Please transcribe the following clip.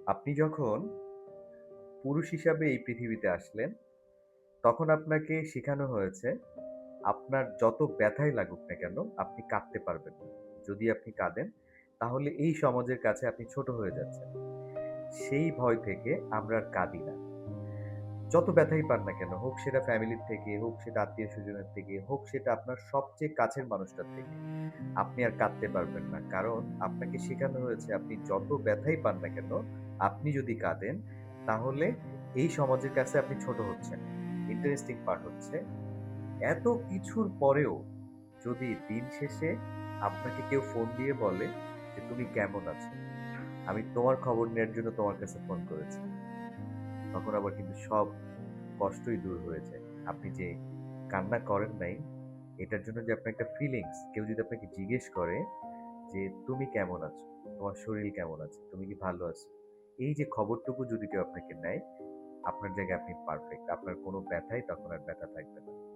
আপনি যখন পুরুষ হিসাবে এই পৃথিবীতে আসলেন, তখন আপনাকে শিখানো হয়েছে, আপনার যত ব্যথাই লাগুক না কেন, আপনি কাঁদতে পারবেন না। যদি আপনি কাঁদেন, তাহলে এই সমাজের কাছে আপনি ছোট হয়ে যাচ্ছেন। সেই ভয় থেকে আমরা আর কাঁদি না। যত ব্যথাই পান না কেন, হোক সেটা ফ্যামিলির থেকে, হোক সেটা আত্মীয়স্বজনের থেকে, হোক সেটা আপনার সবচেয়ে কাছের মানুষটার থেকে। আপনি আর কাঁদতে পারবেন না। কারণ আপনাকে শেখানো হয়েছে আপনি যত ব্যথাই পান না কেন, আপনি যদি কাঁদেন তাহলে এই সমাজের কাছে আপনি ছোট হচ্ছেন। ইন্টারেস্টিং পার্ট হচ্ছে এত কিছুর পরেও যদি দিন শেষে আপনাকে কেউ ফোন দিয়ে বলে যে, "তুমি কেমন আছো? আমি তোমার খবর নেয়ার জন্য তোমার কাছে ফোন করেছি।" তখন আবার কিন্তু সব কষ্টই দূর হয়ে যায়। আপনি যে কান্না করেন নাই, এটার জন্য যে আপনার একটা ফিলিংস, কেউ যদি আপনাকে জিজ্ঞেস করে যে, "তুমি কেমন আছো? তোমার শরীর কেমন আছে? তুমি কি ভালো আছো?" এই যে খবরটুকু যদি কেউ আপনাকে নেয়, আপনার জায়গায় আপনি পারফেক্ট। আপনার কোনো ব্যথাই তখন আর ব্যথা থাকবে না।